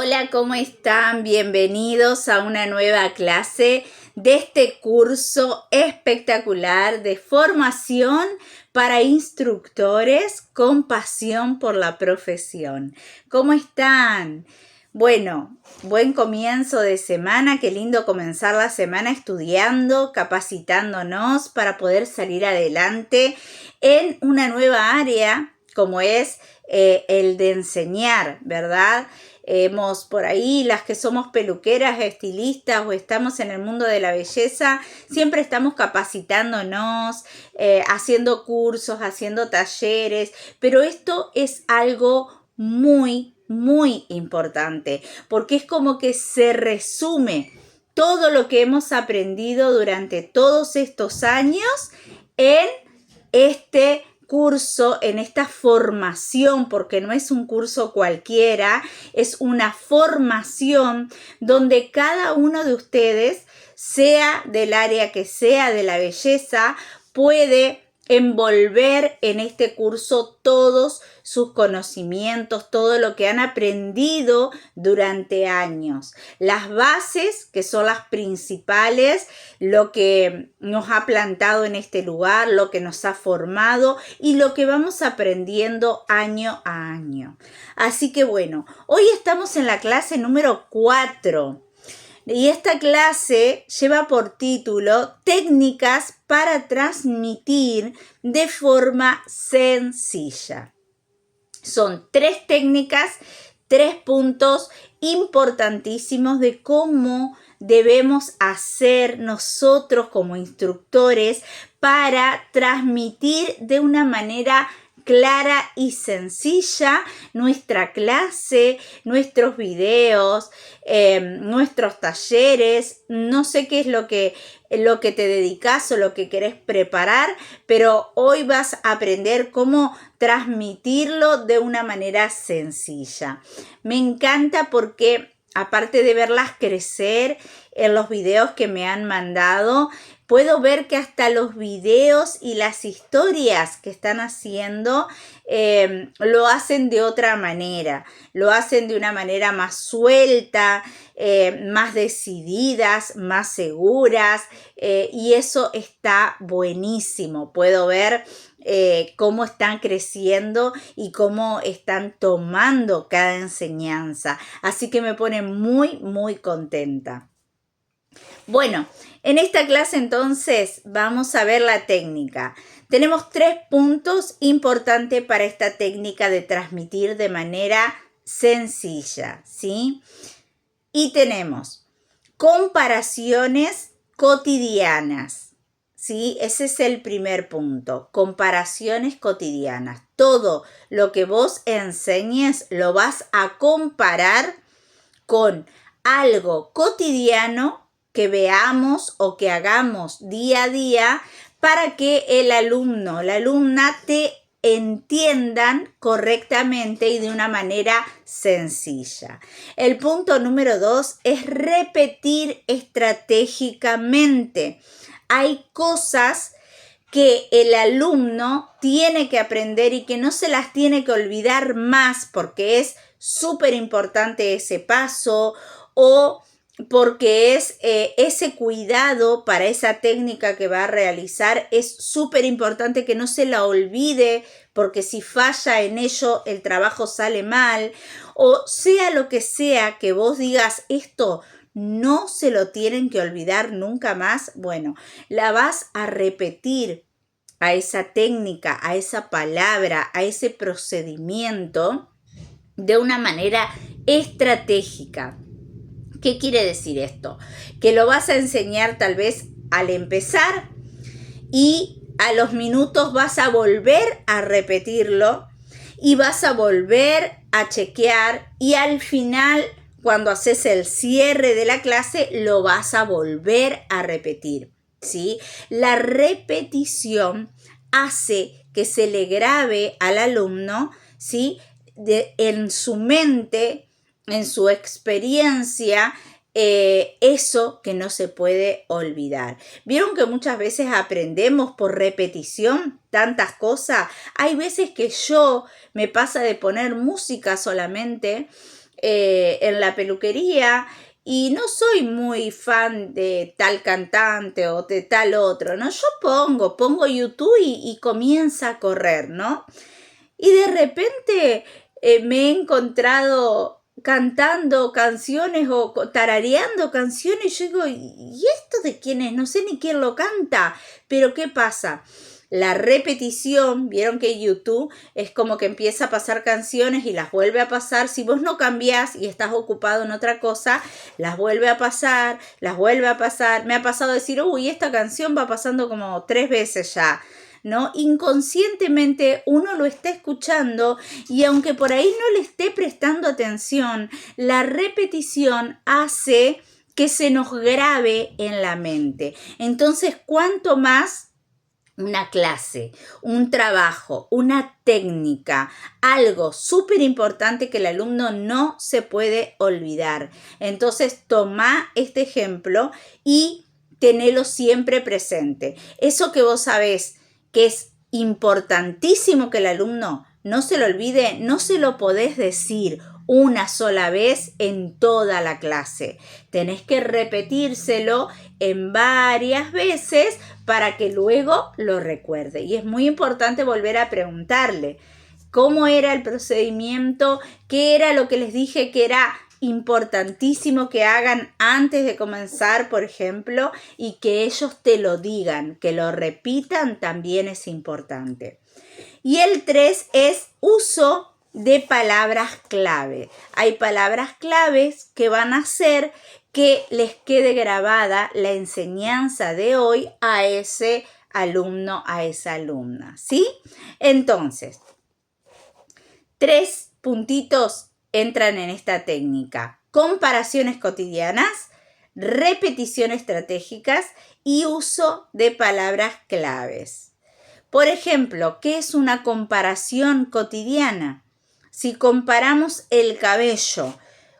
Hola, ¿cómo están? Bienvenidos a una nueva clase de este curso espectacular de formación para instructores con pasión por la profesión. ¿Cómo están? Bueno, buen comienzo de semana, qué lindo comenzar la semana estudiando, capacitándonos para poder salir adelante en una nueva área como es el de enseñar, ¿verdad? Hemos por ahí, las que somos peluqueras, estilistas o estamos en el mundo de la belleza, siempre estamos capacitándonos, haciendo cursos, haciendo talleres, pero esto es algo muy importante, porque es como que se resume todo lo que hemos aprendido durante todos estos años en este curso, en esta formación, porque no es un curso cualquiera, es una formación donde cada uno de ustedes, sea del área que sea de la belleza, puede envolver en este curso todos sus conocimientos, todo lo que han aprendido durante años. Las bases, que son las principales, lo que nos ha plantado en este lugar, lo que nos ha formado y lo que vamos aprendiendo año a año. Así que bueno, hoy estamos en la clase número 4. Y esta clase lleva por título Técnicas para transmitir de forma sencilla. Son 3 técnicas, 3 puntos importantísimos de cómo debemos hacer nosotros como instructores para transmitir de una manera clara y sencilla nuestra clase, nuestros videos, nuestros talleres. No sé qué es lo que te dedicas o lo que querés preparar, pero hoy vas a aprender cómo transmitirlo de una manera sencilla. Me encanta porque aparte de verlas crecer en los videos que me han mandado, puedo ver que hasta los videos y las historias que están haciendo lo hacen de otra manera. Lo hacen de una manera más suelta, más decididas, más seguras, y eso está buenísimo. Puedo ver cómo están creciendo y cómo están tomando cada enseñanza. Así que me pone muy contenta. Bueno, en esta clase entonces vamos a ver la técnica. Tenemos 3 puntos importantes para esta técnica de transmitir de manera sencilla, ¿sí? Y tenemos comparaciones cotidianas, ¿sí? Ese es el primer punto, comparaciones cotidianas. Todo lo que vos enseñes lo vas a comparar con algo cotidiano que veamos o que hagamos día a día para que el alumno, la alumna te entiendan correctamente y de una manera sencilla. El punto número 2 es repetir estratégicamente. Hay cosas que el alumno tiene que aprender y que no se las tiene que olvidar más porque es súper importante ese paso o porque es ese cuidado para esa técnica que va a realizar, es súper importante que no se la olvide porque si falla en ello el trabajo sale mal, o sea lo que sea que vos digas esto no se lo tienen que olvidar nunca más. Bueno, la vas a repetir a esa técnica, a esa palabra, a ese procedimiento de una manera estratégica. ¿Qué quiere decir esto? Que lo vas a enseñar tal vez al empezar y a los minutos vas a volver a repetirlo y vas a volver a chequear y al final, cuando haces el cierre de la clase, lo vas a volver a repetir, ¿sí? La repetición hace que se le grabe al alumno, ¿sí? En su mente, en su experiencia, eso que no se puede olvidar. ¿Vieron que muchas veces aprendemos por repetición tantas cosas? Hay veces que yo me pasa de poner música solamente en la peluquería y no soy muy fan de tal cantante o de tal otro, ¿no? Yo pongo YouTube y comienza a correr, ¿no? Y de repente me he encontrado cantando canciones o tarareando canciones y yo digo, ¿y esto de quién es? No sé ni quién lo canta, pero ¿qué pasa? La repetición, vieron que YouTube es como que empieza a pasar canciones y las vuelve a pasar. Si vos no cambiás y estás ocupado en otra cosa, las vuelve a pasar, las vuelve a pasar. Me ha pasado decir, uy, esta canción va pasando como 3 veces ya, ¿no? Inconscientemente uno lo está escuchando y aunque por ahí no le esté prestando atención, la repetición hace que se nos grabe en la mente. Entonces, cuanto más una clase, un trabajo, una técnica, algo súper importante que el alumno no se puede olvidar. Entonces, toma este ejemplo y tenelo siempre presente. Eso que vos sabés que es importantísimo que el alumno no se lo olvide, no se lo podés decir una sola vez en toda la clase. Tenés que repetírselo en varias veces para que luego lo recuerde. Y es muy importante volver a preguntarle cómo era el procedimiento, qué era lo que les dije que era importantísimo que hagan antes de comenzar, por ejemplo, y que ellos te lo digan, que lo repitan también es importante. Y el 3 es uso de palabras clave. Hay palabras claves que van a hacer que les quede grabada la enseñanza de hoy a ese alumno, a esa alumna, ¿sí? Entonces, 3 puntitos entran en esta técnica: comparaciones cotidianas, repetición estratégicas y uso de palabras claves. Por ejemplo, ¿qué es una comparación cotidiana? Si comparamos el cabello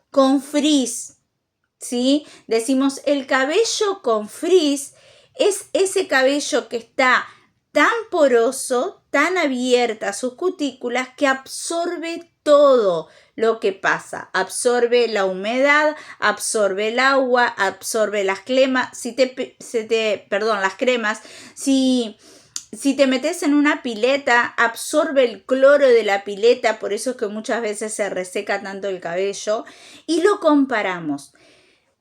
con frizz, ¿sí? Decimos el cabello con frizz es ese cabello que está tan poroso, tan abierta sus cutículas que absorbe todo lo que pasa. Absorbe la humedad, absorbe el agua, absorbe las cremas. Las cremas. Si te metes en una pileta, absorbe el cloro de la pileta, por eso es que muchas veces se reseca tanto el cabello. Y lo comparamos.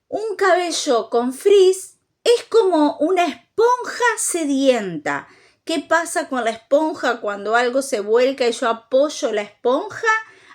Un cabello con frizz es como una esponja sedienta. ¿Qué pasa con la esponja cuando algo se vuelca y yo apoyo la esponja?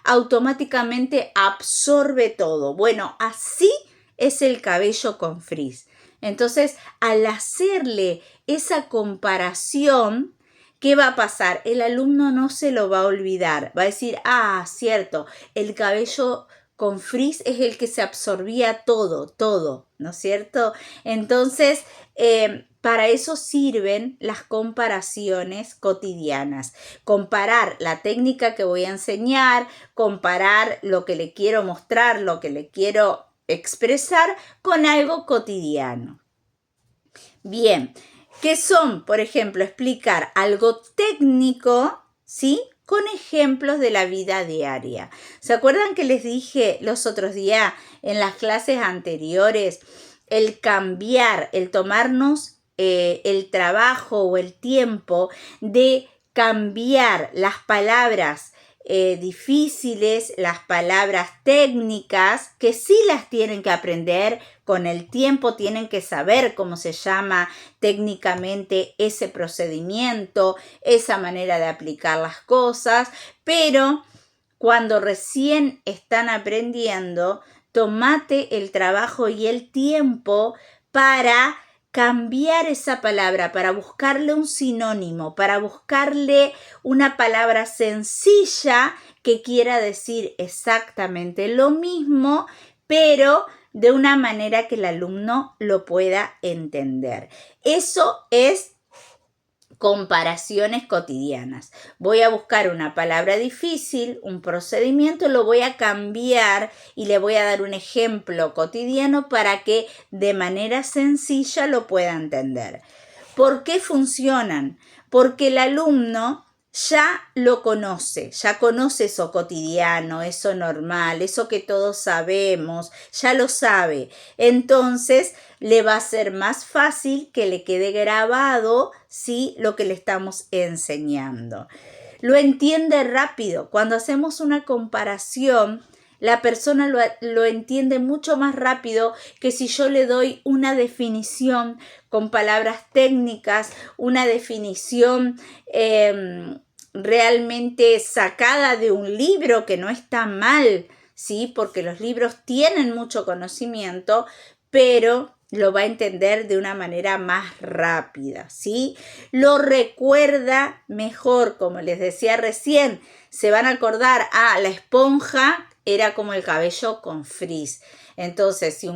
Automáticamente absorbe todo. Bueno, así es el cabello con frizz. Entonces, al hacerle esa comparación, ¿qué va a pasar? El alumno no se lo va a olvidar. Va a decir, cierto, el cabello con frizz es el que se absorbía todo, ¿no es cierto? Entonces, para eso sirven las comparaciones cotidianas. Comparar la técnica que voy a enseñar, comparar lo que le quiero mostrar, lo que le quiero expresar con algo cotidiano. Bien, ¿qué son? Por ejemplo, explicar algo técnico, ¿sí? Con ejemplos de la vida diaria. ¿Se acuerdan que les dije los otros días en las clases anteriores? El cambiar, el tomarnos el trabajo o el tiempo de cambiar las palabras difíciles, las palabras técnicas, que sí las tienen que aprender, con el tiempo tienen que saber cómo se llama técnicamente ese procedimiento, esa manera de aplicar las cosas, pero cuando recién están aprendiendo, tomate el trabajo y el tiempo para cambiar esa palabra, para buscarle un sinónimo, para buscarle una palabra sencilla que quiera decir exactamente lo mismo, pero de una manera que el alumno lo pueda entender. Eso es comparaciones cotidianas. Voy a buscar una palabra difícil, un procedimiento, lo voy a cambiar y le voy a dar un ejemplo cotidiano para que de manera sencilla lo pueda entender. ¿Por qué funcionan? Porque el alumno ya lo conoce, ya conoce eso cotidiano, eso normal, eso que todos sabemos, ya lo sabe. Entonces le va a ser más fácil que le quede grabado, ¿sí?, lo que le estamos enseñando. Lo entiende rápido. Cuando hacemos una comparación, la persona lo entiende mucho más rápido que si yo le doy una definición con palabras técnicas, una definición realmente sacada de un libro, que no está mal, ¿sí? Porque los libros tienen mucho conocimiento, pero lo va a entender de una manera más rápida, ¿sí? Lo recuerda mejor, como les decía recién. Se van a acordar, la esponja era como el cabello con frizz. Entonces, si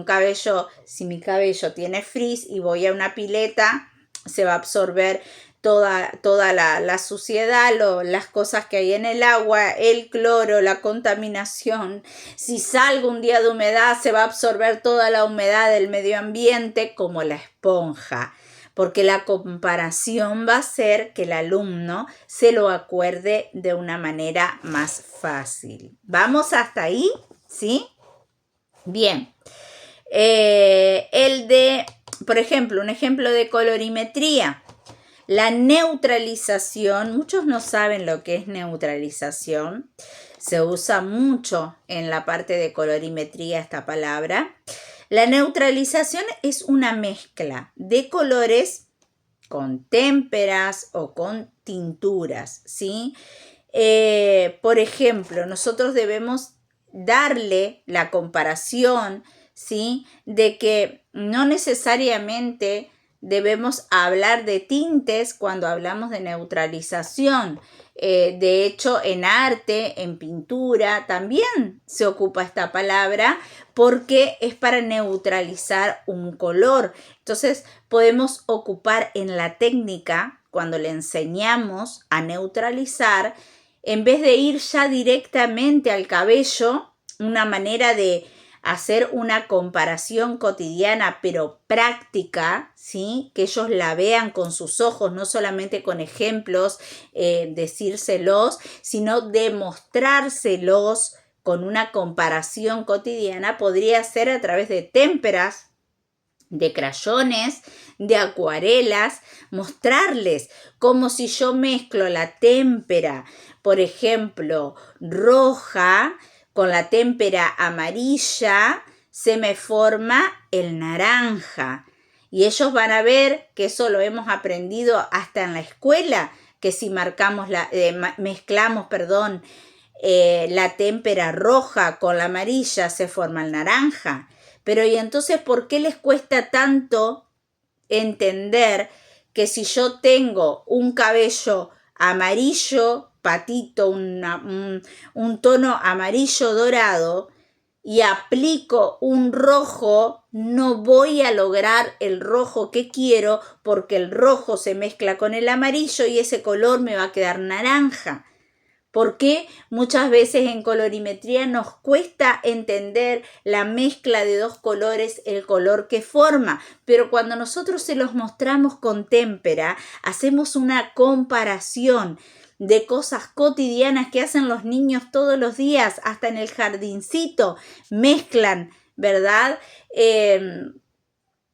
mi cabello tiene frizz y voy a una pileta, se va a absorber toda la suciedad, las cosas que hay en el agua, el cloro, la contaminación. Si salgo un día de humedad, se va a absorber toda la humedad del medio ambiente como la esponja, porque la comparación va a ser que el alumno se lo acuerde de una manera más fácil. ¿Vamos hasta ahí? ¿Sí? Bien. Por ejemplo, un ejemplo de colorimetría. La neutralización, muchos no saben lo que es neutralización. Se usa mucho en la parte de colorimetría esta palabra. La neutralización es una mezcla de colores con témperas o con tinturas, ¿sí? Por ejemplo, nosotros debemos darle la comparación, ¿sí?, de que no necesariamente debemos hablar de tintes cuando hablamos de neutralización. De hecho, en arte, en pintura, también se ocupa esta palabra porque es para neutralizar un color. Entonces, podemos ocupar en la técnica, cuando le enseñamos a neutralizar, en vez de ir ya directamente al cabello, una manera de hacer una comparación cotidiana pero práctica, ¿sí?, que ellos la vean con sus ojos, no solamente con ejemplos, decírselos, sino demostrárselos con una comparación cotidiana. Podría ser a través de témperas, de crayones, de acuarelas, mostrarles como si yo mezclo la témpera, por ejemplo, roja, con la témpera amarilla, se me forma el naranja. Y ellos van a ver que eso lo hemos aprendido hasta en la escuela, que si mezclamos la témpera roja con la amarilla, se forma el naranja. Pero ¿y entonces por qué les cuesta tanto entender que si yo tengo un cabello amarillo, patito, un tono amarillo dorado, y aplico un rojo, no voy a lograr el rojo que quiero porque el rojo se mezcla con el amarillo y ese color me va a quedar naranja? Porque muchas veces en colorimetría nos cuesta entender la mezcla de dos colores, el color que forma, pero cuando nosotros se los mostramos con témpera, hacemos una comparación de cosas cotidianas que hacen los niños todos los días, hasta en el jardincito, mezclan, ¿verdad?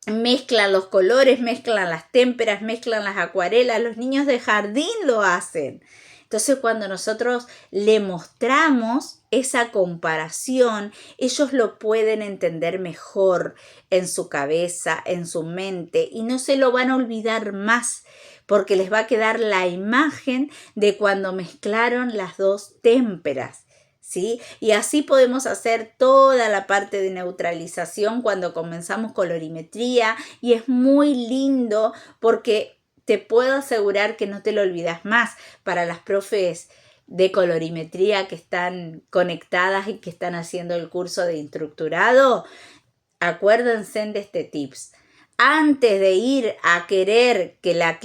Mezclan los colores, mezclan las témperas, mezclan las acuarelas, los niños de jardín lo hacen. Entonces, cuando nosotros le mostramos esa comparación, ellos lo pueden entender mejor en su cabeza, en su mente, y no se lo van a olvidar más, porque les va a quedar la imagen de cuando mezclaron las dos témperas, ¿sí? Y así podemos hacer toda la parte de neutralización cuando comenzamos colorimetría, y es muy lindo porque te puedo asegurar que no te lo olvidas más. Para las profes de colorimetría que están conectadas y que están haciendo el curso de instructorado, acuérdense de este tips. Antes de ir a querer que la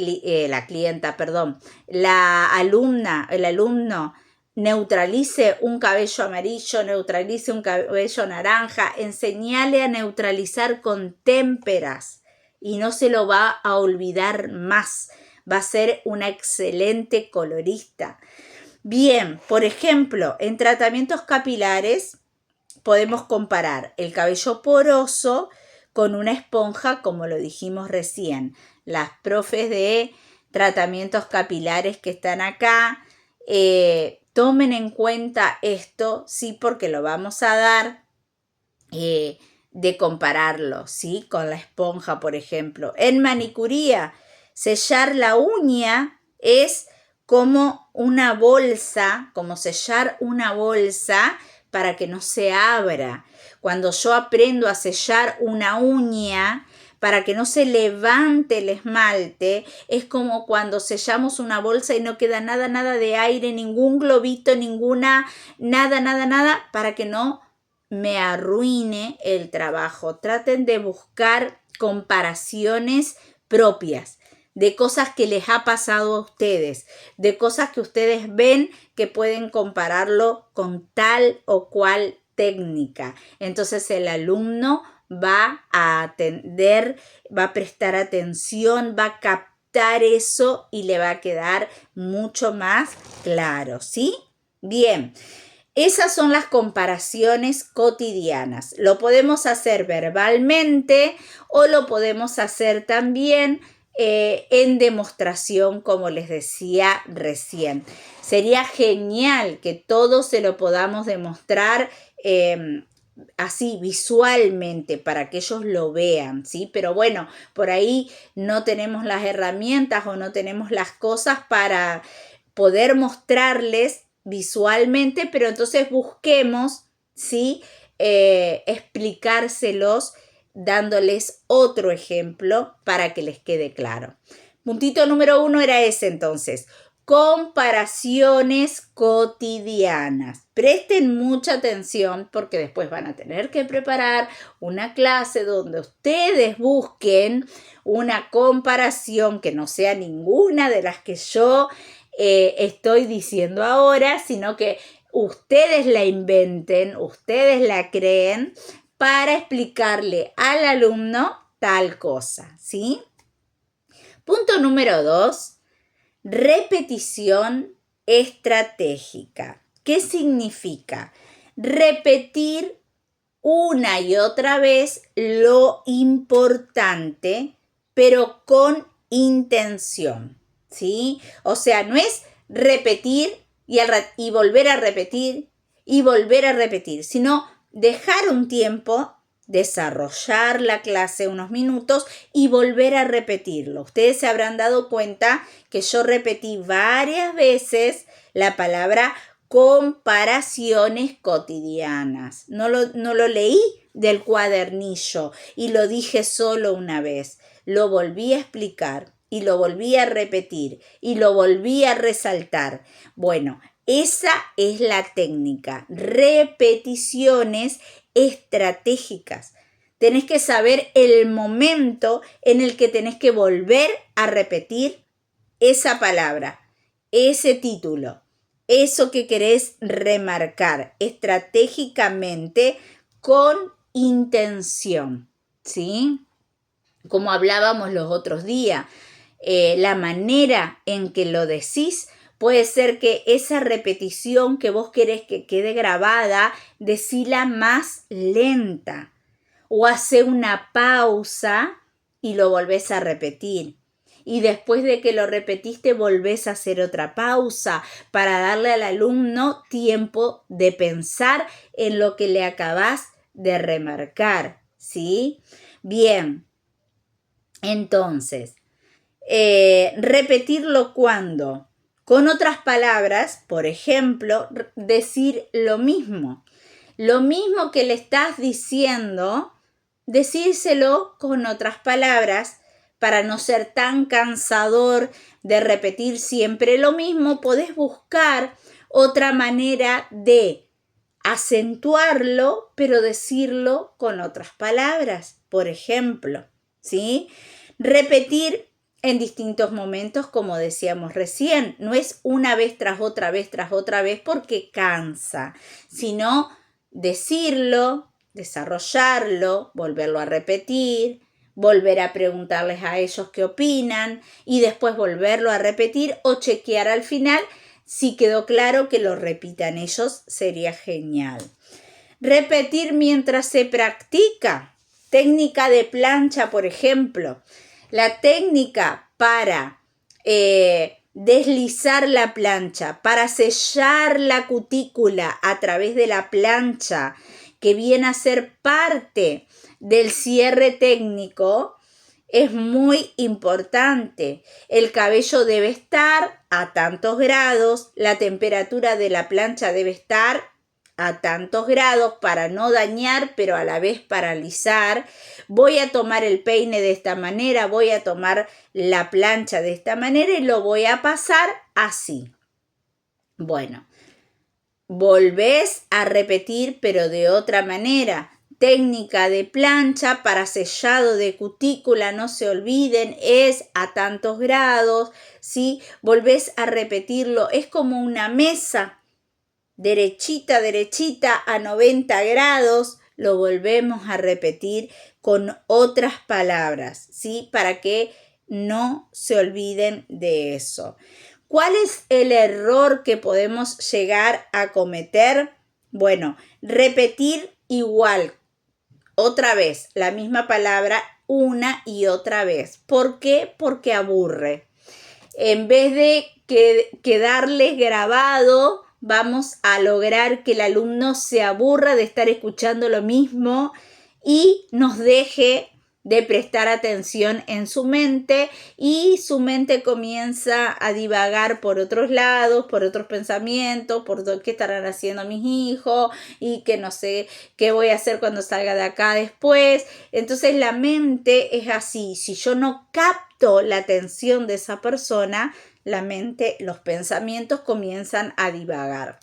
alumna, el alumno neutralice un cabello amarillo, neutralice un cabello naranja, enseñale a neutralizar con témperas. Y no se lo va a olvidar más. va a ser una excelente colorista. Bien, por ejemplo, en tratamientos capilares podemos comparar el cabello poroso con una esponja, como lo dijimos recién. Las profes de tratamientos capilares que están acá, tomen en cuenta esto, sí, porque lo vamos a dar de compararlo, ¿sí? Con la esponja, por ejemplo. En manicuría, sellar la uña es como una bolsa, como sellar una bolsa para que no se abra. Cuando yo aprendo a sellar una uña para que no se levante el esmalte, es como cuando sellamos una bolsa y no queda nada de aire, ningún globito, nada, para que no me arruine el trabajo. Traten de buscar comparaciones propias de cosas que les ha pasado a ustedes, de cosas que ustedes ven que pueden compararlo con tal o cual técnica. Entonces el alumno va a atender, va a prestar atención, va a captar eso y le va a quedar mucho más claro, ¿sí? Bien. Esas son las comparaciones cotidianas. Lo podemos hacer verbalmente o lo podemos hacer también en demostración, como les decía recién. Sería genial que todos se lo podamos demostrar así visualmente para que ellos lo vean, ¿sí? Pero bueno, por ahí no tenemos las herramientas o no tenemos las cosas para poder mostrarles visualmente, pero entonces busquemos, ¿sí? Explicárselos dándoles otro ejemplo para que les quede claro. Puntito número 1 era ese entonces. Comparaciones cotidianas. Presten mucha atención porque después van a tener que preparar una clase donde ustedes busquen una comparación que no sea ninguna de las que yo estoy diciendo ahora, sino que ustedes la inventen, ustedes la creen para explicarle al alumno tal cosa, ¿sí? Punto número 2. Repetición estratégica. ¿Qué significa? Repetir una y otra vez lo importante, pero con intención, ¿sí? O sea, no es repetir y volver a repetir y volver a repetir, sino dejar un tiempo, desarrollar la clase unos minutos y volver a repetirlo. Ustedes se habrán dado cuenta que yo repetí varias veces la palabra comparaciones cotidianas. No lo leí del cuadernillo y lo dije solo una vez. Lo volví a explicar y lo volví a repetir y lo volví a resaltar. Bueno, esa es la técnica. Repeticiones estratégicas. Tenés que saber el momento en el que tenés que volver a repetir esa palabra, ese título, eso que querés remarcar estratégicamente con intención, ¿sí? Como hablábamos los otros días, la manera en que lo decís puede ser que esa repetición que vos querés que quede grabada, decila más lenta o hace una pausa y lo volvés a repetir. Y después de que lo repetiste, volvés a hacer otra pausa para darle al alumno tiempo de pensar en lo que le acabás de remarcar, ¿sí? Bien, entonces, repetirlo cuando, con otras palabras, por ejemplo, decir lo mismo que le estás diciendo, decírselo con otras palabras para no ser tan cansador de repetir siempre lo mismo. Podés buscar otra manera de acentuarlo, pero decirlo con otras palabras, por ejemplo, ¿sí? Repetir en distintos momentos, como decíamos recién, no es una vez tras otra vez porque cansa, sino decirlo, desarrollarlo, volverlo a repetir, volver a preguntarles a ellos qué opinan y después volverlo a repetir o chequear al final. Si quedó claro, que lo repitan ellos, sería genial. Repetir mientras se practica. Técnica de plancha, por ejemplo. La técnica para deslizar la plancha, para sellar la cutícula a través de la plancha, que viene a ser parte del cierre técnico, es muy importante. El cabello debe estar a tantos grados, la temperatura de la plancha debe estar a tantos grados para no dañar, pero a la vez para alisar. Voy a tomar el peine de esta manera, voy a tomar la plancha de esta manera y lo voy a pasar así. Bueno, volvés a repetir, pero de otra manera. Técnica de plancha para sellado de cutícula, no se olviden, es a tantos grados, ¿sí? Volvés a repetirlo, es como una mesa. Derechita, derechita a 90 grados, lo volvemos a repetir con otras palabras, ¿sí? Para que no se olviden de eso. ¿Cuál es el error que podemos llegar a cometer? Bueno, repetir igual, otra vez, la misma palabra una y otra vez. ¿Por qué? Porque aburre. En vez de quedarles grabado, vamos a lograr que el alumno se aburra de estar escuchando lo mismo y nos deje de prestar atención en su mente y su mente comienza a divagar por otros lados, por otros pensamientos, por qué estarán haciendo mis hijos y que no sé qué voy a hacer cuando salga de acá después. Entonces la mente es así, si yo no capto la atención de esa persona, la mente, los pensamientos comienzan a divagar.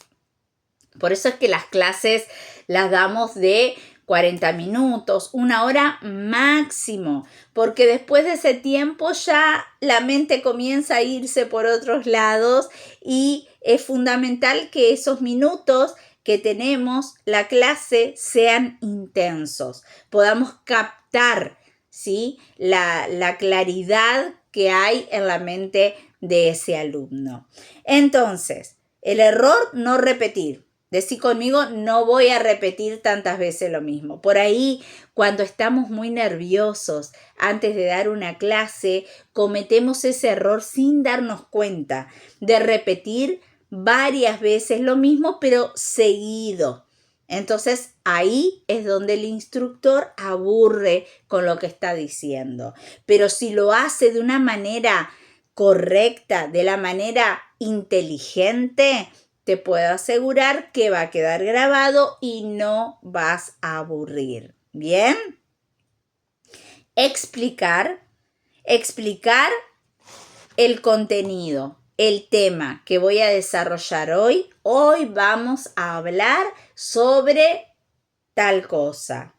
Por eso es que las clases las damos de 40 minutos, 1 hora máximo, porque después de ese tiempo ya la mente comienza a irse por otros lados y es fundamental que esos minutos que tenemos la clase sean intensos, podamos captar, ¿sí? la claridad que hay en la mente de ese alumno. Entonces, el error, no repetir. Decí conmigo, no voy a repetir tantas veces lo mismo. Por ahí, cuando estamos muy nerviosos antes de dar una clase, cometemos ese error sin darnos cuenta de repetir varias veces lo mismo, pero seguido. Entonces, ahí es donde el instructor aburre con lo que está diciendo. Pero si lo hace de una manera correcta, de la manera inteligente, te puedo asegurar que va a quedar grabado y no vas a aburrir. ¿Bien? Explicar el contenido, el tema que voy a desarrollar hoy. Hoy vamos a hablar sobre tal cosa.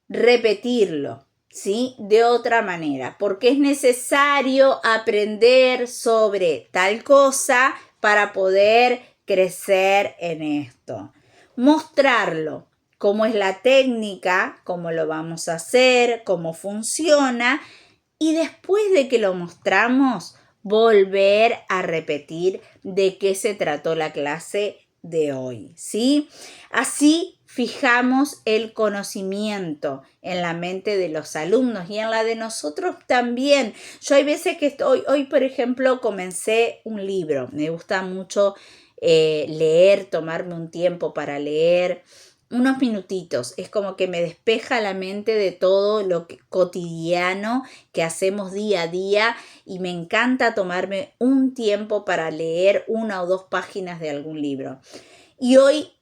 Repetirlo, ¿sí? De otra manera, porque es necesario aprender sobre tal cosa para poder crecer en esto. Mostrarlo, cómo es la técnica, cómo lo vamos a hacer, cómo funciona, y después de que lo mostramos, volver a repetir de qué se trató la clase de hoy, ¿sí? Así fijamos el conocimiento en la mente de los alumnos y en la de nosotros también. Yo hay veces que hoy por ejemplo, comencé un libro. Me gusta mucho leer, tomarme un tiempo para leer, unos minutitos. Es como que me despeja la mente de todo lo cotidiano que hacemos día a día y me encanta tomarme un tiempo para leer 1 o 2 páginas de algún libro. Y hoy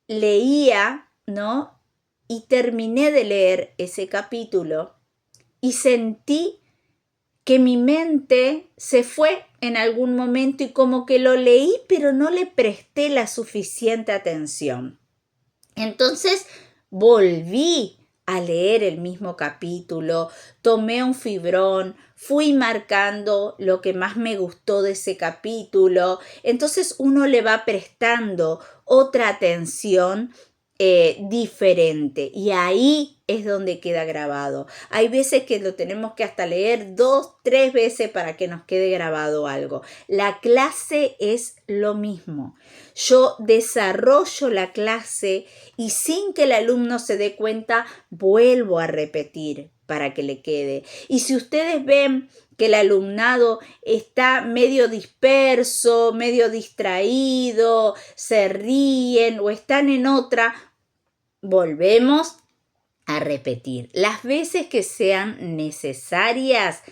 leía, ¿no? Y terminé de leer ese capítulo y sentí que mi mente se fue en algún momento y como que lo leí, pero no le presté la suficiente atención. Entonces volví a leer el mismo capítulo, tomé un fibrón, fui marcando lo que más me gustó de ese capítulo. Entonces uno le va prestando otra atención diferente, y ahí es donde queda grabado. Hay veces que lo tenemos que hasta leer 2, 3 veces para que nos quede grabado algo. La clase es lo mismo. Yo desarrollo la clase y sin que el alumno se dé cuenta, vuelvo a repetir para que le quede. Y si ustedes ven que el alumnado está medio disperso, medio distraído, se ríen o están en otra, volvemos a repetir las veces que sean necesarias,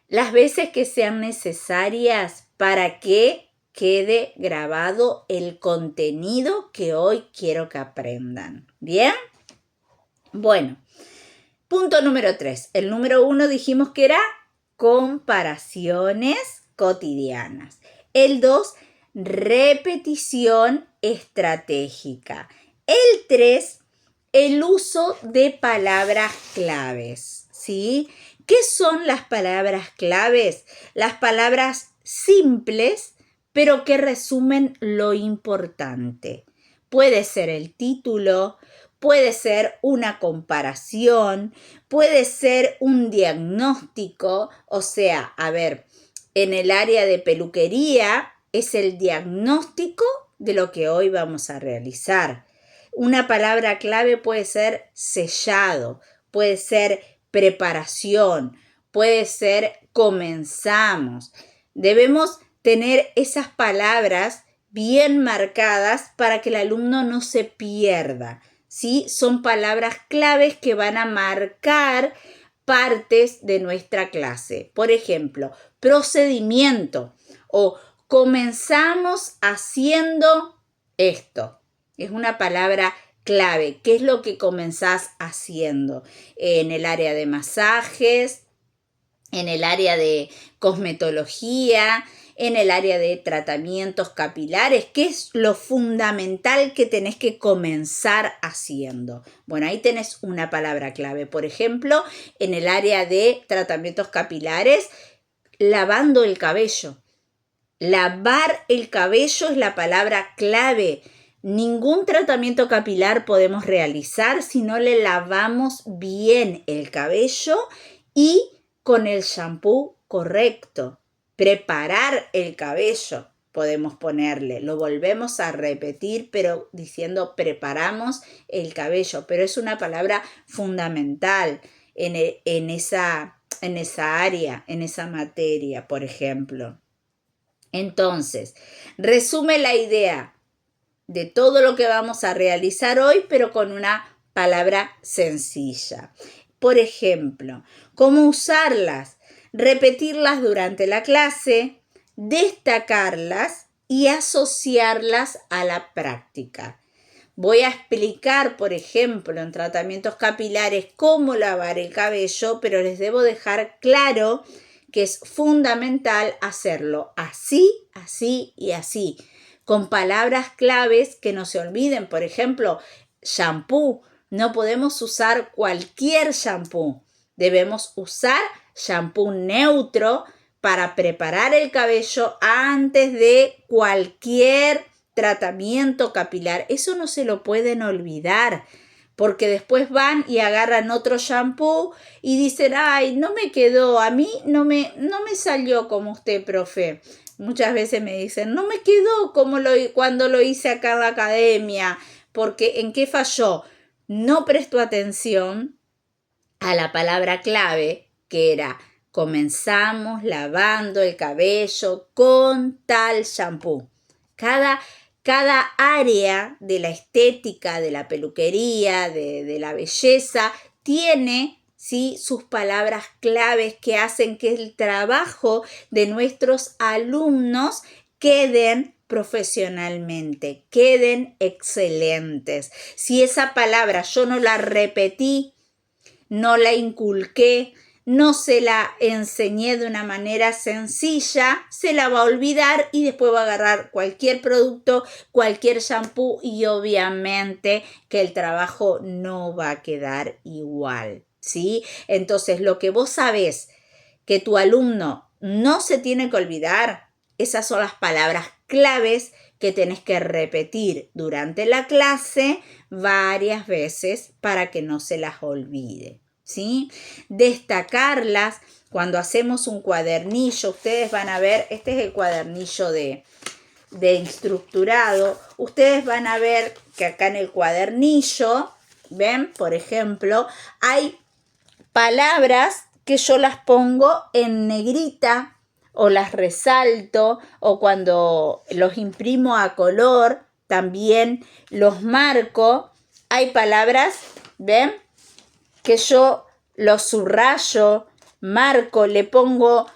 las veces que sean necesarias para que quede grabado el contenido que hoy quiero que aprendan. ¿Bien? Bueno, punto número 3. El número 1 dijimos que era comparaciones cotidianas. El 2, repetición estratégica. El 3, el uso de palabras claves, ¿sí? ¿Qué son las palabras claves? Las palabras simples, pero que resumen lo importante. Puede ser el título, puede ser una comparación, puede ser un diagnóstico, o sea, a ver, en el área de peluquería es el diagnóstico de lo que hoy vamos a realizar. Una palabra clave puede ser sellado, puede ser preparación, puede ser comenzamos. Debemos tener esas palabras bien marcadas para que el alumno no se pierda, ¿sí? Son palabras claves que van a marcar partes de nuestra clase. Por ejemplo, procedimiento o comenzamos haciendo esto. Es una palabra clave. ¿Qué es lo que comenzás haciendo? En el área de masajes, en el área de cosmetología, en el área de tratamientos capilares. ¿Qué es lo fundamental que tenés que comenzar haciendo? Bueno, ahí tenés una palabra clave. Por ejemplo, en el área de tratamientos capilares, lavando el cabello. Lavar el cabello es la palabra clave. Ningún tratamiento capilar podemos realizar si no le lavamos bien el cabello y con el shampoo correcto. Preparar el cabello podemos ponerle. Lo volvemos a repetir, pero diciendo preparamos el cabello. Pero es una palabra fundamental en esa área, en esa materia, por ejemplo. Entonces, resume la idea de todo lo que vamos a realizar hoy, pero con una palabra sencilla. Por ejemplo, cómo usarlas, repetirlas durante la clase, destacarlas y asociarlas a la práctica. Voy a explicar, por ejemplo, en tratamientos capilares cómo lavar el cabello, pero les debo dejar claro que es fundamental hacerlo así, así y así, con palabras claves que no se olviden. Por ejemplo, shampoo. No podemos usar cualquier shampoo. Debemos usar shampoo neutro para preparar el cabello antes de cualquier tratamiento capilar. Eso no se lo pueden olvidar, porque después van y agarran otro shampoo y dicen, ay, no me quedó, a mí no me salió como usted, profe. Muchas veces me dicen, no me quedó como cuando lo hice acá en la academia, porque ¿en qué falló? No prestó atención a la palabra clave, que era comenzamos lavando el cabello con tal shampoo. Cada área de la estética, de la peluquería, de la belleza, tiene, ¿sí?, sus palabras claves que hacen que el trabajo de nuestros alumnos queden profesionalmente, queden excelentes. Si esa palabra yo no la repetí, no la inculqué, no se la enseñé de una manera sencilla, se la va a olvidar y después va a agarrar cualquier producto, cualquier shampoo y obviamente que el trabajo no va a quedar igual, ¿sí? Entonces, lo que vos sabés que tu alumno no se tiene que olvidar, esas son las palabras claves que tenés que repetir durante la clase varias veces para que no se las olvide, ¿sí? Destacarlas cuando hacemos un cuadernillo. Ustedes van a ver, este es el cuadernillo de instructorado. Ustedes van a ver que acá en el cuadernillo, ven, por ejemplo, hay palabras que yo las pongo en negrita o las resalto, o cuando los imprimo a color también los marco. Hay palabras, ven, que yo los subrayo, marco, le pongo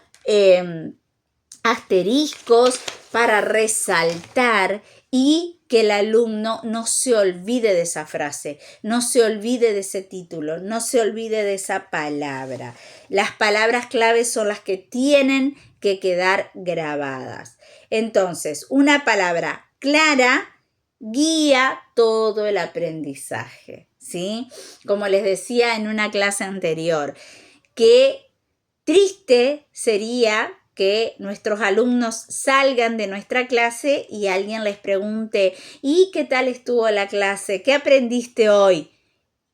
asteriscos para resaltar y que el alumno no se olvide de esa frase, no se olvide de ese título, no se olvide de esa palabra. Las palabras claves son las que tienen que quedar grabadas. Entonces, una palabra clara guía todo el aprendizaje, ¿sí? Como les decía en una clase anterior, que triste sería que nuestros alumnos salgan de nuestra clase y alguien les pregunte, ¿y qué tal estuvo la clase? ¿Qué aprendiste hoy?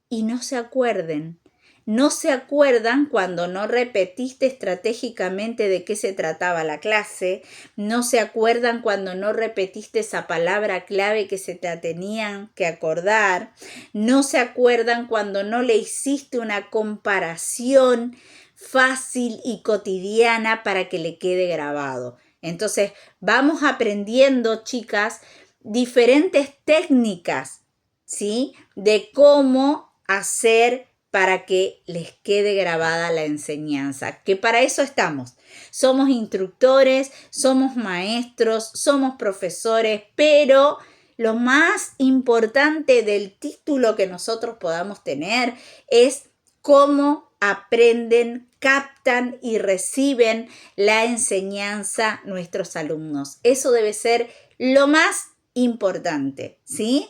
Y no se acuerden. No se acuerdan cuando no repetiste estratégicamente de qué se trataba la clase. No se acuerdan cuando no repetiste esa palabra clave que se te tenían que acordar. No se acuerdan cuando no le hiciste una comparación fácil y cotidiana para que le quede grabado. Entonces, vamos aprendiendo, chicas, diferentes técnicas, ¿sí? De cómo hacer para que les quede grabada la enseñanza, que para eso estamos. Somos instructores, somos maestros, somos profesores, pero lo más importante del título que nosotros podamos tener es cómo aprenden, captan y reciben la enseñanza nuestros alumnos. Eso debe ser lo más importante, ¿sí?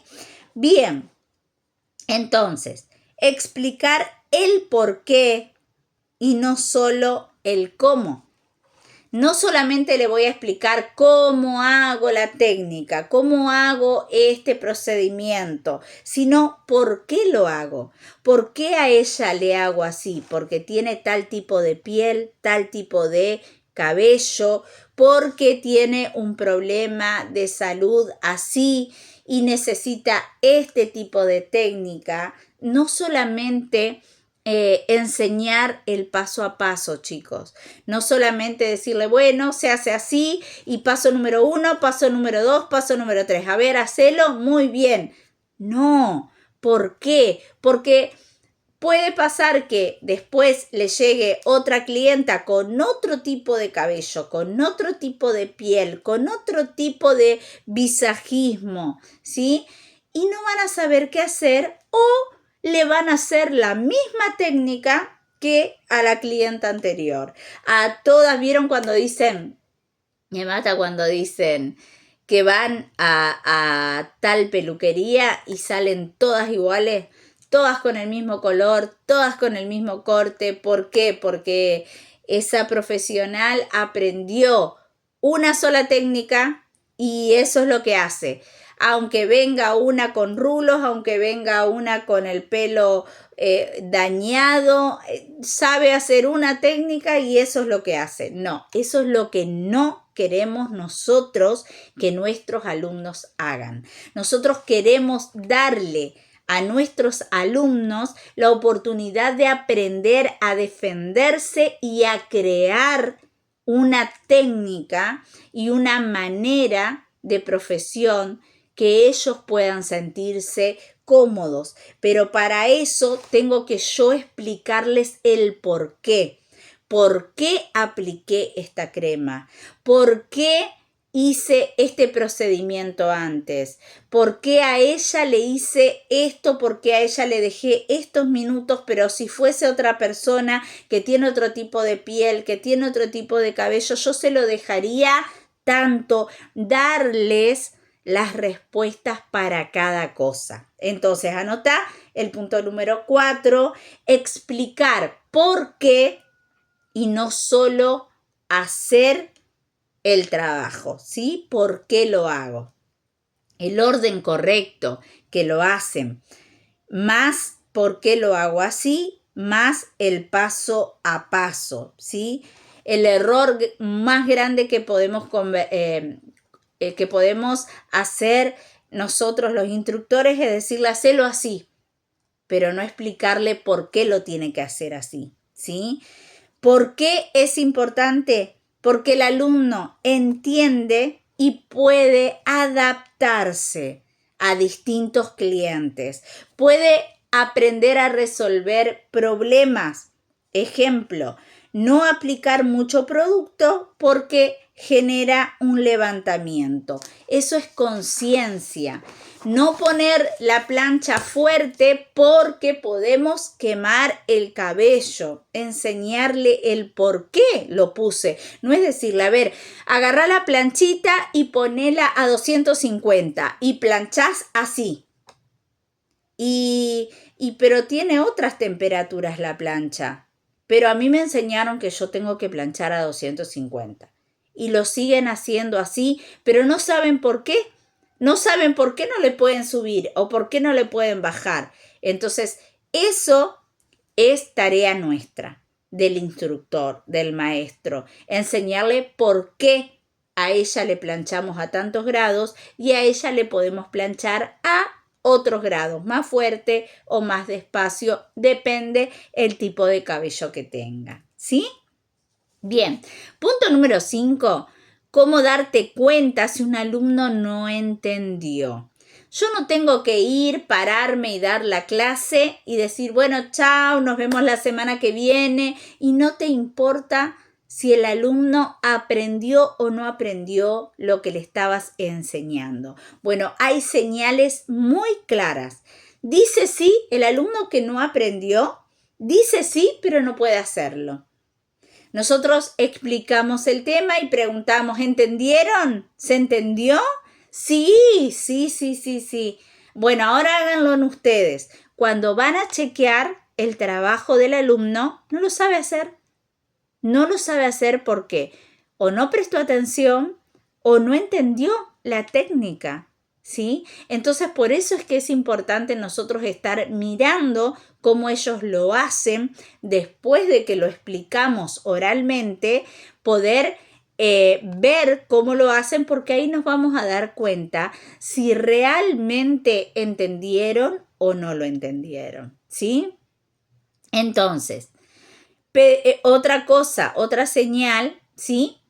Bien, entonces, explicar el por qué y no solo el cómo. No solamente le voy a explicar cómo hago la técnica, cómo hago este procedimiento, sino por qué lo hago. ¿Por qué a ella le hago así? Porque tiene tal tipo de piel, tal tipo de cabello, porque tiene un problema de salud así y necesita este tipo de técnica. No solamente enseñar el paso a paso, chicos. No solamente decirle, bueno, se hace así y paso número 1, paso número 2, paso número 3. A ver, hacelo muy bien. No. ¿Por qué? Porque puede pasar que después le llegue otra clienta con otro tipo de cabello, con otro tipo de piel, con otro tipo de visajismo, ¿sí? Y no van a saber qué hacer o le van a hacer la misma técnica que a la clienta anterior. A todas, ¿vieron cuando dicen, me mata cuando dicen que van a tal peluquería y salen todas iguales? Todas con el mismo color, todas con el mismo corte. ¿Por qué? Porque esa profesional aprendió una sola técnica y eso es lo que hace. Aunque venga una con rulos, aunque venga una con el pelo dañado, sabe hacer una técnica y eso es lo que hace. No, eso es lo que no queremos nosotros que nuestros alumnos hagan. Nosotros queremos darle a nuestros alumnos la oportunidad de aprender a defenderse y a crear una técnica y una manera de profesión que ellos puedan sentirse cómodos. Pero para eso tengo que yo explicarles el por qué. ¿Por qué apliqué esta crema? ¿Por qué hice este procedimiento antes? ¿Por qué a ella le hice esto? ¿Por qué a ella le dejé estos minutos? Pero si fuese otra persona que tiene otro tipo de piel, que tiene otro tipo de cabello, yo se lo dejaría tanto, darles las respuestas para cada cosa. Entonces, anota el punto número 4, explicar por qué y no solo hacer el trabajo, ¿sí? ¿Por qué lo hago? el orden correcto que lo hacen, más por qué lo hago así, más el paso a paso, ¿sí? El error más grande que podemos hacer nosotros los instructores es decirle, hacelo así, pero no explicarle por qué lo tiene que hacer así, ¿sí? ¿Por qué es importante? Porque el alumno entiende y puede adaptarse a distintos clientes. Puede aprender a resolver problemas. Ejemplo, no aplicar mucho producto porque genera un levantamiento. Eso es conciencia. No poner la plancha fuerte porque podemos quemar el cabello. Enseñarle el por qué lo puse. No es decirle, a ver, agarrá la planchita y ponela a 250 y planchás así. Pero tiene otras temperaturas la plancha. Pero a mí me enseñaron que yo tengo que planchar a 250. Y lo siguen haciendo así, pero no saben por qué. No saben por qué no le pueden subir o por qué no le pueden bajar. Entonces, eso es tarea nuestra, del instructor, del maestro. Enseñarle por qué a ella le planchamos a tantos grados y a ella le podemos planchar a otros grados, más fuerte o más despacio, depende el tipo de cabello que tenga, ¿sí? Bien, punto número 5, ¿cómo darte cuenta si un alumno no entendió? Yo no tengo que ir, pararme y dar la clase y decir, bueno, chao, nos vemos la semana que viene, y no te importa si el alumno aprendió o no aprendió lo que le estabas enseñando. Bueno, hay señales muy claras. Dice sí, el alumno que no aprendió, dice sí, pero no puede hacerlo. Nosotros explicamos el tema y preguntamos, ¿entendieron? ¿Se entendió? Sí. Bueno, ahora háganlo en ustedes. Cuando van a chequear el trabajo del alumno, no lo sabe hacer. No lo sabe hacer porque o no prestó atención o no entendió la técnica, ¿sí? Entonces, por eso es que es importante nosotros estar mirando cómo ellos lo hacen después de que lo explicamos oralmente, poder ver cómo lo hacen, porque ahí nos vamos a dar cuenta si realmente entendieron o no lo entendieron, ¿sí? Entonces, otra cosa, otra señal, ¿sí?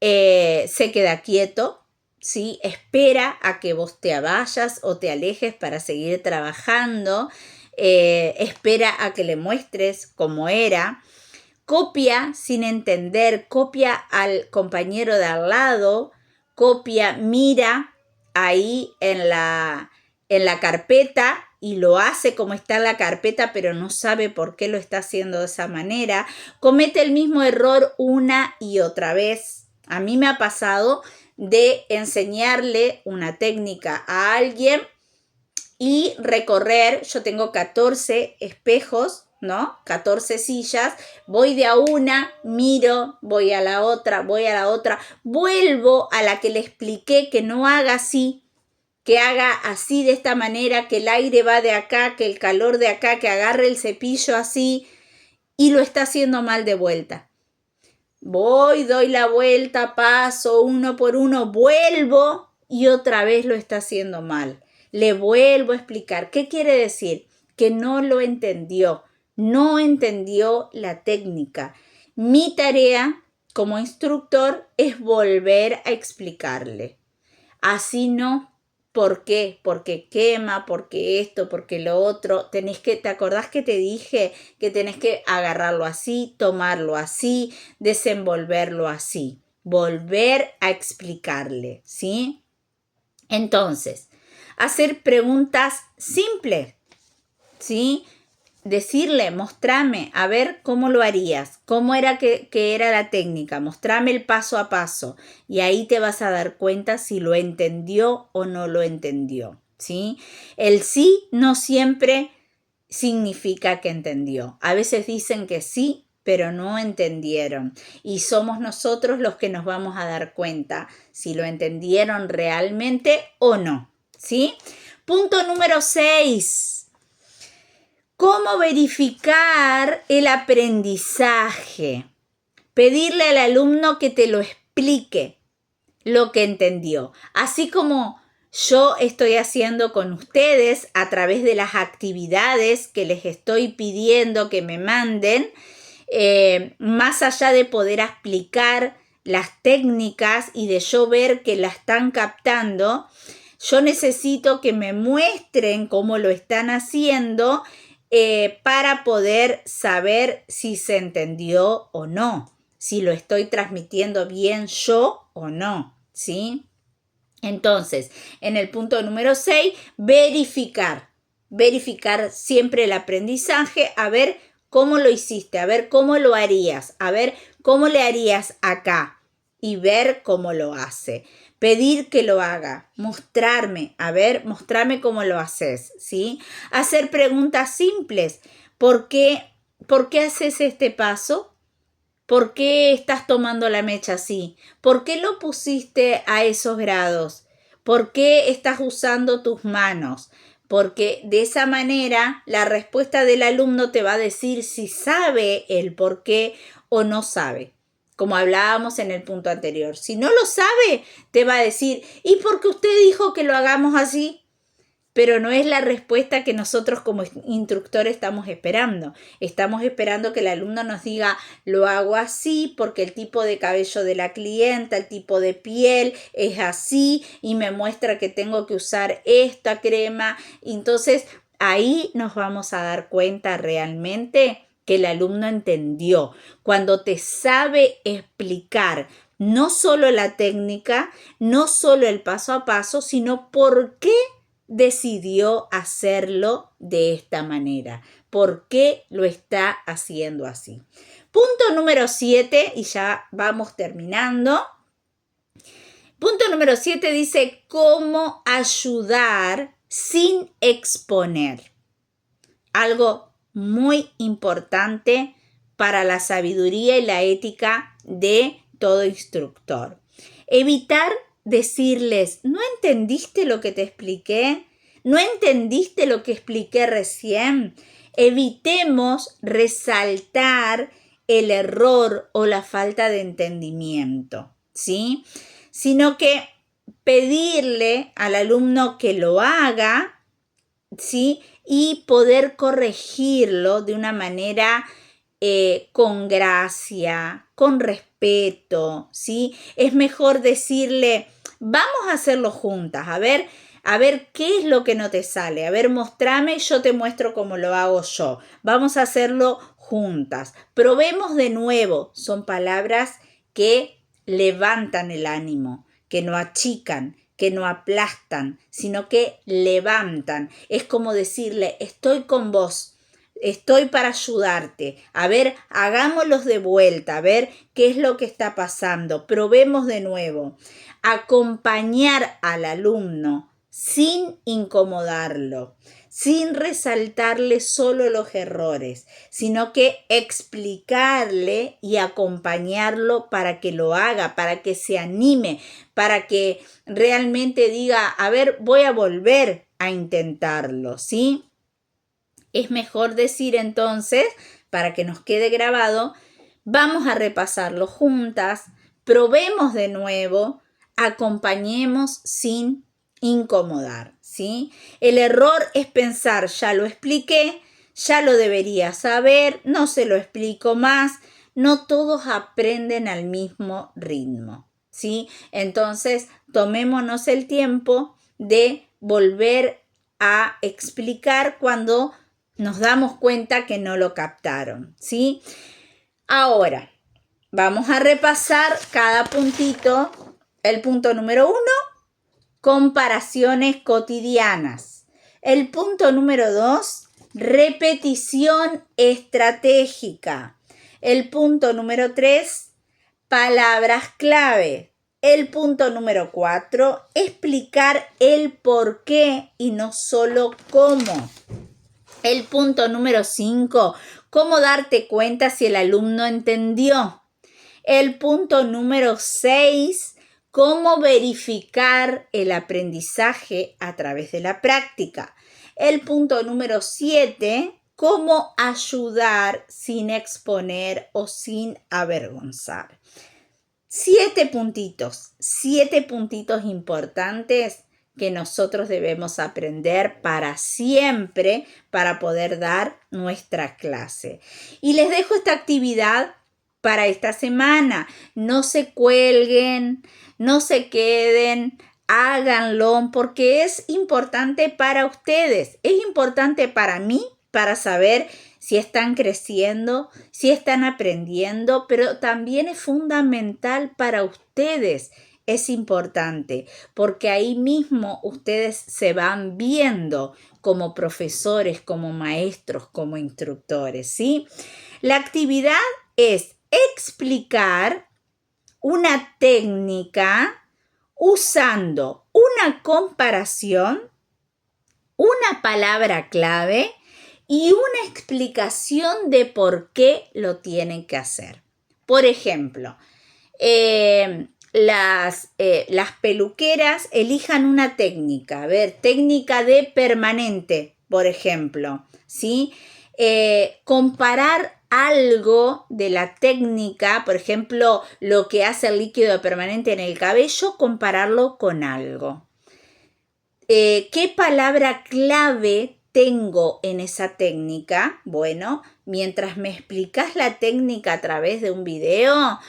Se queda quieto, ¿sí? Espera a que vos te vayas o te alejes para seguir trabajando. Espera a que le muestres cómo era. Copia sin entender, copia al compañero de al lado, copia, mira ahí en la carpeta y lo hace como está en la carpeta, pero no sabe por qué lo está haciendo de esa manera. Comete el mismo error una y otra vez. A mí me ha pasado de enseñarle una técnica a alguien y recorrer, yo tengo 14 espejos, ¿no? 14 sillas, voy de a una, miro, voy a la otra, vuelvo a la que le expliqué que no haga así, que haga así de esta manera, que el aire va de acá, que el calor de acá, que agarre el cepillo así, y lo está haciendo mal de vuelta. Voy, doy la vuelta, paso uno por uno, vuelvo y otra vez lo está haciendo mal. Le vuelvo a explicar. ¿Qué quiere decir? Que no lo entendió, no entendió la técnica. Mi tarea como instructor es volver a explicarle. Así no. ¿Por qué? Porque quema, porque esto, porque lo otro. ¿Te acordás que te dije que tenés que agarrarlo así, tomarlo así, desenvolverlo así? Volver a explicarle, ¿sí? Entonces, hacer preguntas simples, ¿sí? Decirle, mostrame, a ver cómo lo harías, cómo era que era la técnica, mostrame el paso a paso y ahí te vas a dar cuenta si lo entendió o no lo entendió, ¿sí? El sí no siempre significa que entendió. A veces dicen que sí, pero no entendieron y somos nosotros los que nos vamos a dar cuenta si lo entendieron realmente o no, ¿sí? Punto número 6. ¿Cómo verificar el aprendizaje? Pedirle al alumno que te lo explique lo que entendió. Así como yo estoy haciendo con ustedes a través de las actividades que les estoy pidiendo que me manden, más allá de poder explicar las técnicas y de yo ver que la están captando, yo necesito que me muestren cómo lo están haciendo para poder saber si se entendió o no, si lo estoy transmitiendo bien yo o no, ¿sí? Entonces, en el punto número 6, verificar siempre el aprendizaje, a ver cómo lo hiciste, a ver cómo lo harías, a ver cómo le harías acá y ver cómo lo hace. Pedir que lo haga, mostrarme, mostrarme cómo lo haces, ¿sí? Hacer preguntas simples. ¿Por qué haces este paso? ¿Por qué estás tomando la mecha así? ¿Por qué lo pusiste a esos grados? ¿Por qué estás usando tus manos? Porque de esa manera la respuesta del alumno te va a decir si sabe el por qué o no sabe. Como hablábamos en el punto anterior. Si no lo sabe, te va a decir, ¿y por qué usted dijo que lo hagamos así? Pero no es la respuesta que nosotros como instructores estamos esperando. Estamos esperando que el alumno nos diga, lo hago así porque el tipo de cabello de la clienta, el tipo de piel es así y me muestra que tengo que usar esta crema. Entonces, ahí nos vamos a dar cuenta realmente que el alumno entendió. Cuando te sabe explicar no solo la técnica, no solo el paso a paso, sino por qué decidió hacerlo de esta manera. ¿Por qué lo está haciendo así? Punto número 7, y ya vamos terminando. Punto número 7 dice cómo ayudar sin exponer. Algo muy importante para la sabiduría y la ética de todo instructor. Evitar decirles, ¿no entendiste lo que te expliqué? ¿No entendiste lo que expliqué recién? Evitemos resaltar el error o la falta de entendimiento, ¿sí? Sino que pedirle al alumno que lo haga, ¿sí? Y poder corregirlo de una manera con gracia, con respeto, ¿sí? Es mejor decirle, vamos a hacerlo juntas, a ver qué es lo que no te sale, a ver, mostrame, yo te muestro cómo lo hago yo, vamos a hacerlo juntas, probemos de nuevo, son palabras que levantan el ánimo, que no achican, que no aplastan, sino que levantan. Es como decirle, estoy con vos, estoy para ayudarte. A ver, hagámoslos de vuelta, a ver qué es lo que está pasando. Probemos de nuevo. Acompañar al alumno sin incomodarlo, sin resaltarle solo los errores, sino que explicarle y acompañarlo para que lo haga, para que se anime, para que realmente diga, a ver, voy a volver a intentarlo, ¿sí? Es mejor decir entonces, para que nos quede grabado, vamos a repasarlo juntas, probemos de nuevo, acompañemos sin incomodar, ¿sí? El error es pensar, ya lo expliqué, ya lo debería saber, no se lo explico más, no todos aprenden al mismo ritmo, ¿sí? Entonces, tomémonos el tiempo de volver a explicar cuando nos damos cuenta que no lo captaron, ¿sí? Ahora, vamos a repasar cada puntito. El punto número 1, comparaciones cotidianas. El punto número 2, repetición estratégica. El punto número 3, palabras clave. El punto número 4, explicar el por qué y no solo cómo. El punto número 5, cómo darte cuenta si el alumno entendió. El punto número 6, cómo verificar el aprendizaje a través de la práctica. El punto número 7, cómo ayudar sin exponer o sin avergonzar. 7 puntitos importantes que nosotros debemos aprender para siempre para poder dar nuestra clase. Y les dejo esta actividad para esta semana. No se cuelguen, no se queden, háganlo porque es importante para ustedes, es importante para mí, para saber si están creciendo, si están aprendiendo, pero también es fundamental para ustedes. Es importante porque ahí mismo ustedes se van viendo como profesores, como maestros, como instructores, ¿sí? La actividad es explicar una técnica usando una comparación, una palabra clave y una explicación de por qué lo tienen que hacer. Por ejemplo, las peluqueras elijan una técnica, a ver, técnica de permanente, por ejemplo, ¿sí? Comparar algo de la técnica, por ejemplo, lo que hace el líquido permanente en el cabello, compararlo con algo. ¿Qué palabra clave tengo en esa técnica? Bueno, mientras me explicas la técnica a través de un video,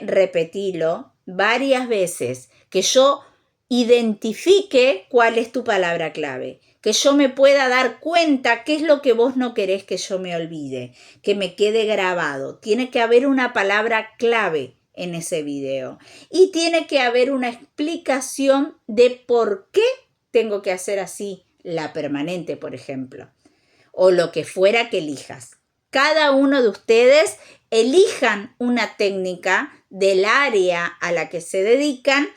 repetilo varias veces, que yo identifique cuál es tu palabra clave, que yo me pueda dar cuenta qué es lo que vos no querés que yo me olvide, que me quede grabado. Tiene que haber una palabra clave en ese video y tiene que haber una explicación de por qué tengo que hacer así la permanente, por ejemplo, o lo que fuera que elijas. Cada uno de ustedes elijan una técnica del área a la que se dedican.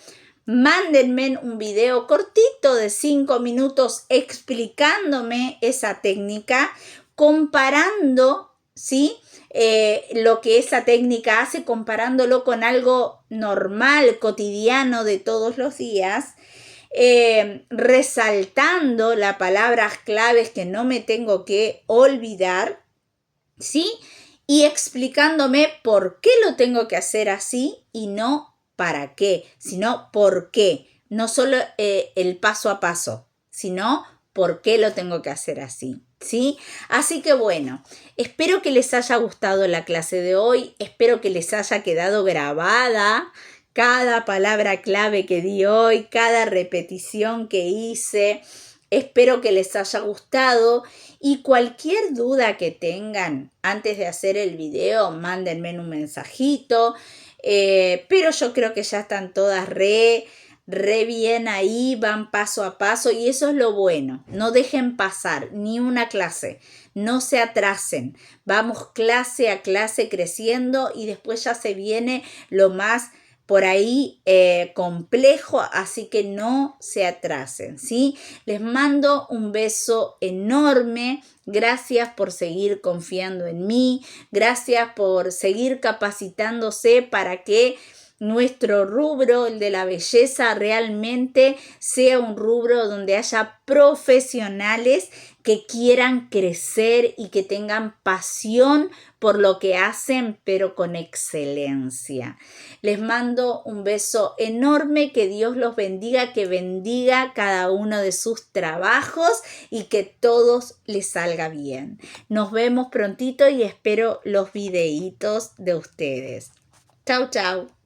Mándenme un video cortito de 5 minutos explicándome esa técnica, comparando, ¿sí? Lo que esa técnica hace, comparándolo con algo normal, cotidiano de todos los días. Resaltando las palabras claves que no me tengo que olvidar, ¿sí? Y explicándome por qué lo tengo que hacer así y no para qué, sino por qué. No solo el paso a paso, sino por qué lo tengo que hacer así, ¿sí? Así que bueno, espero que les haya gustado la clase de hoy, espero que les haya quedado grabada cada palabra clave que di hoy, cada repetición que hice. Espero que les haya gustado y cualquier duda que tengan antes de hacer el video, mándenme un mensajito. Pero yo creo que ya están todas re bien ahí, van paso a paso y eso es lo bueno. No dejen pasar ni una clase, no se atrasen. Vamos clase a clase creciendo y después ya se viene lo más por ahí complejo, así que no se atrasen, ¿sí? Les mando un beso enorme. Gracias por seguir confiando en mí. Gracias por seguir capacitándose para que nuestro rubro, el de la belleza, realmente sea un rubro donde haya profesionales que quieran crecer y que tengan pasión por lo que hacen, pero con excelencia. Les mando un beso enorme, que Dios los bendiga, que bendiga cada uno de sus trabajos y que todos les salga bien. Nos vemos prontito y espero los videitos de ustedes. Chau, chau.